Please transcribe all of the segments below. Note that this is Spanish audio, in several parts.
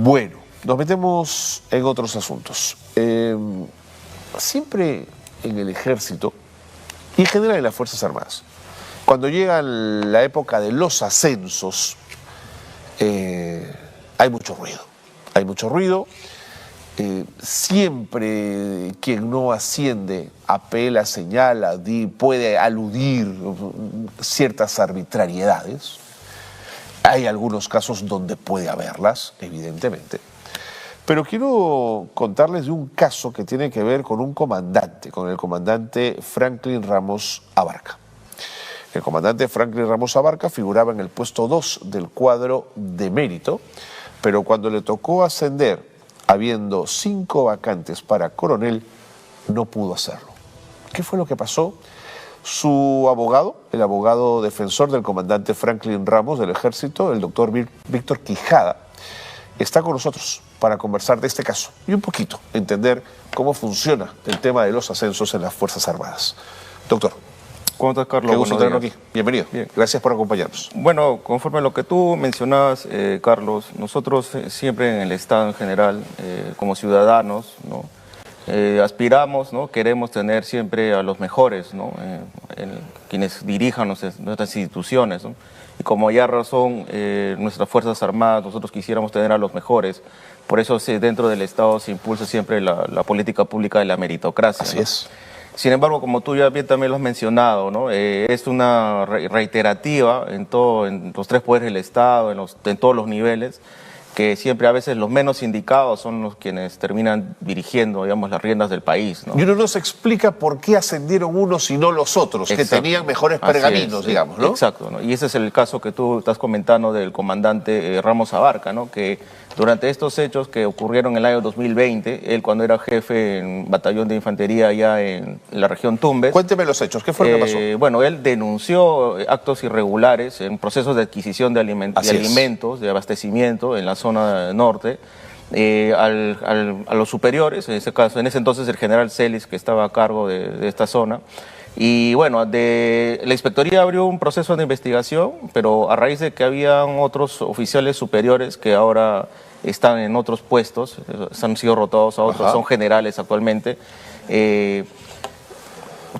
Bueno, nos metemos en otros asuntos. Siempre en el ejército y en general en las Fuerzas Armadas, cuando llega la época de los ascensos, hay mucho ruido. Hay mucho ruido. Siempre quien no asciende apela, señala, puede aludir ciertas arbitrariedades. Hay algunos casos donde puede haberlas, evidentemente. Pero quiero contarles de un caso que tiene que ver con un comandante, con el comandante Franklin Ramos Abarca. El comandante Franklin Ramos Abarca figuraba en el puesto 2 del cuadro de mérito, pero cuando le tocó ascender, habiendo 5 vacantes para coronel, no pudo hacerlo. ¿Qué fue lo que pasó? Su abogado, el abogado defensor del comandante Franklin Ramos del Ejército, el doctor Víctor Quijada, está con nosotros para conversar de este caso y un poquito entender cómo funciona el tema de los ascensos en las Fuerzas Armadas. Doctor. ¿Cómo estás, Carlos? Qué gusto tenerlo aquí. Bienvenido. Bien. Gracias por acompañarnos. Bueno, conforme a lo que tú mencionabas, Carlos, nosotros siempre en el Estado en general, como ciudadanos, ¿no? Aspiramos, ¿no? Queremos tener siempre a los mejores, ¿no? Quienes dirijan nuestras instituciones, ¿no? Y como ya razón, nuestras Fuerzas Armadas, nosotros quisiéramos tener a los mejores. Por eso dentro del Estado se impulsa siempre la política pública de la meritocracia. Así, ¿no? Es. Sin embargo, como tú ya bien también lo has mencionado, ¿no? Es una reiterativa en los 3 poderes del Estado, en todos los niveles, que siempre a veces los menos indicados son los quienes terminan dirigiendo, digamos, las riendas del país, ¿no? Y uno no se explica por qué ascendieron unos y no los otros, que tenían mejores pergaminos, digamos, ¿no? Exacto, ¿no? Y ese es el caso que tú estás comentando del comandante Ramos Abarca, ¿no? Que durante estos hechos que ocurrieron en el año 2020, él cuando era jefe en batallón de infantería allá en la región Tumbes. Cuénteme los hechos, ¿qué fue lo que pasó? Bueno, él denunció actos irregulares en procesos de adquisición de alimentos, de abastecimiento en la zona norte, a los superiores, en ese entonces el general Celis, que estaba a cargo de esta zona. Y bueno, la inspectoría abrió un proceso de investigación, pero a raíz de que habían otros oficiales superiores que ahora están en otros puestos, han sido rotados a otros, son generales actualmente,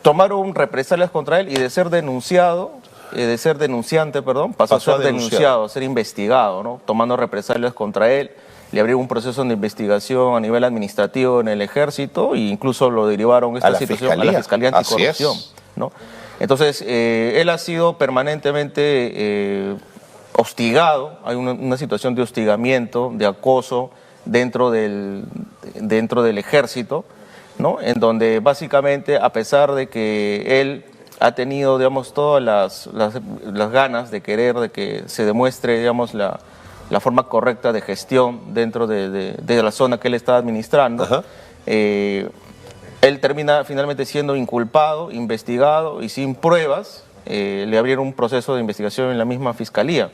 tomaron represalias contra él y de ser denunciante, pasó a ser denunciado, a ser investigado, ¿no? Tomando represalias contra él. Le abrieron un proceso de investigación a nivel administrativo en el Ejército e incluso lo derivaron esta situación a la Fiscalía Anticorrupción, ¿no? Entonces, él ha sido permanentemente hostigado, hay una situación de hostigamiento, de acoso dentro del Ejército, ¿no? En donde básicamente, a pesar de que él ha tenido, digamos, todas las ganas de querer, de que se demuestre, digamos, la forma correcta de gestión dentro de la zona que él está administrando, él termina finalmente siendo inculpado, investigado y sin pruebas, le abrieron un proceso de investigación en la misma Fiscalía,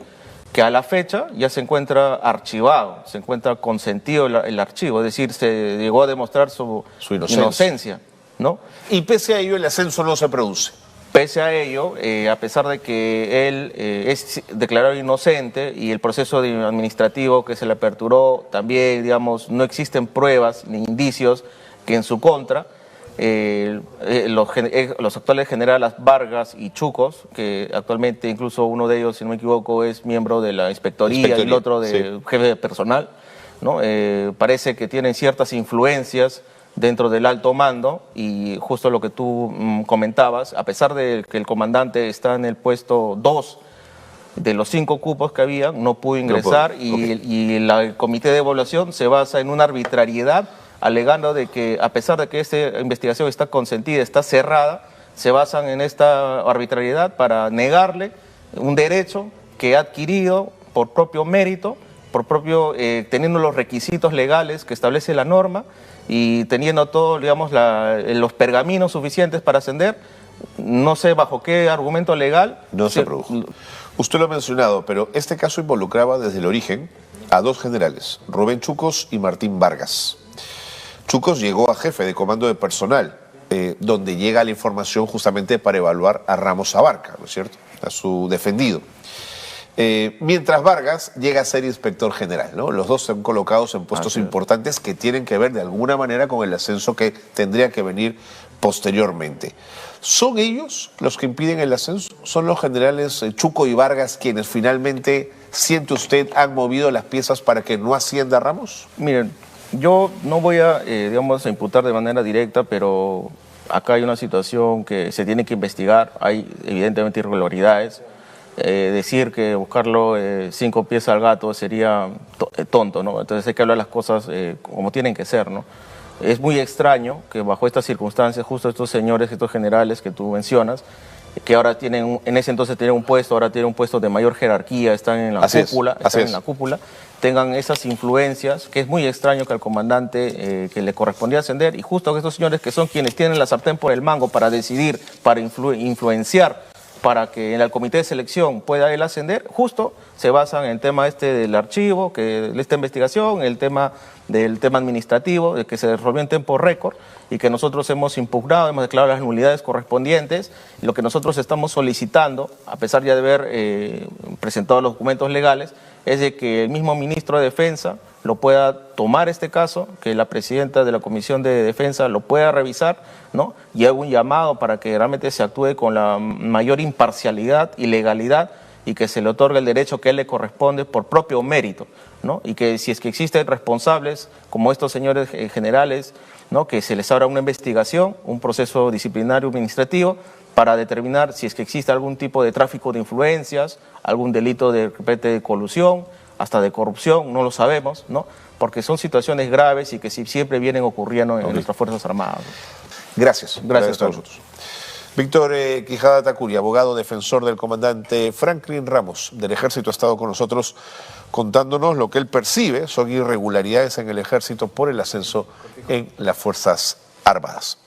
que a la fecha ya se encuentra archivado, se encuentra consentido el archivo, es decir, se llegó a demostrar su inocencia, ¿no? Y pese a ello el ascenso no se produce. Pese a ello, a pesar de que él es declarado inocente y el proceso administrativo que se le aperturó también, digamos, no existen pruebas ni indicios que en su contra, los actuales generales Vargas y Chucos, que actualmente incluso uno de ellos, si no me equivoco, es miembro de la inspectoría y el otro de jefe de personal, ¿no? Parece que tienen ciertas influencias dentro del alto mando y justo lo que tú comentabas, a pesar de que el comandante está en el puesto 2 de los 5 cupos que había, no pudo ingresar y el comité de evaluación se basa en una arbitrariedad, alegando de que a pesar de que esta investigación está consentida, está cerrada, se basan en esta arbitrariedad para negarle un derecho que ha adquirido por propio mérito, teniendo los requisitos legales que establece la norma y teniendo todos, digamos, los pergaminos suficientes para ascender. No sé bajo qué argumento legal. No se produjo. Usted lo ha mencionado, pero este caso involucraba desde el origen a 2 generales, Rubén Chucos y Martín Vargas. Chucos llegó a jefe de comando de personal, donde llega la información justamente para evaluar a Ramos Abarca, ¿no es cierto?, a su defendido. mientras Vargas llega a ser inspector general, ¿no? Los dos son colocados en puestos importantes que tienen que ver de alguna manera con el ascenso que tendría que venir posteriormente. ¿Son ellos los que impiden el ascenso? ¿Son los generales Chuco y Vargas quienes finalmente, siente usted, han movido las piezas para que no ascienda Ramos? Miren, yo no voy a, digamos, a imputar de manera directa, pero acá hay una situación que se tiene que investigar. Hay evidentemente irregularidades. Decir que buscarlo 5 pies al gato sería tonto, ¿no? Entonces hay que hablar las cosas como tienen que ser, ¿no? Es muy extraño que bajo estas circunstancias justo estos señores, estos generales que tú mencionas, que ahora tienen, en ese entonces tienen un puesto, ahora tienen un puesto de mayor jerarquía, están en la cúpula, tengan esas influencias, que es muy extraño que al comandante que le correspondía ascender, y justo estos señores que son quienes tienen la sartén por el mango para decidir, para influenciar, para que en el comité de selección pueda él ascender, justo se basan en el tema del archivo, que esta investigación, el tema del tema administrativo, de que se resolvió en tiempo récord y que nosotros hemos impugnado, hemos declarado las nulidades correspondientes. Lo que nosotros estamos solicitando, a pesar ya de haber presentado los documentos legales, es de que el mismo ministro de Defensa lo pueda tomar este caso, que la presidenta de la Comisión de Defensa lo pueda revisar, ¿no? Y haga un llamado para que realmente se actúe con la mayor imparcialidad y legalidad y que se le otorgue el derecho que a él le corresponde por propio mérito, ¿no? Y que si es que existen responsables como estos señores generales, ¿no? Que se les abra una investigación, un proceso disciplinario administrativo para determinar si es que existe algún tipo de tráfico de influencias, algún delito de colusión, hasta de corrupción, no lo sabemos, ¿no? Porque son situaciones graves y que siempre vienen ocurriendo en nuestras Fuerzas Armadas. Gracias. Gracias a vosotros. Víctor Quijada Tacuri, abogado defensor del comandante Franklin Ramos del Ejército, ha estado con nosotros contándonos lo que él percibe son irregularidades en el Ejército por el ascenso en las Fuerzas Armadas.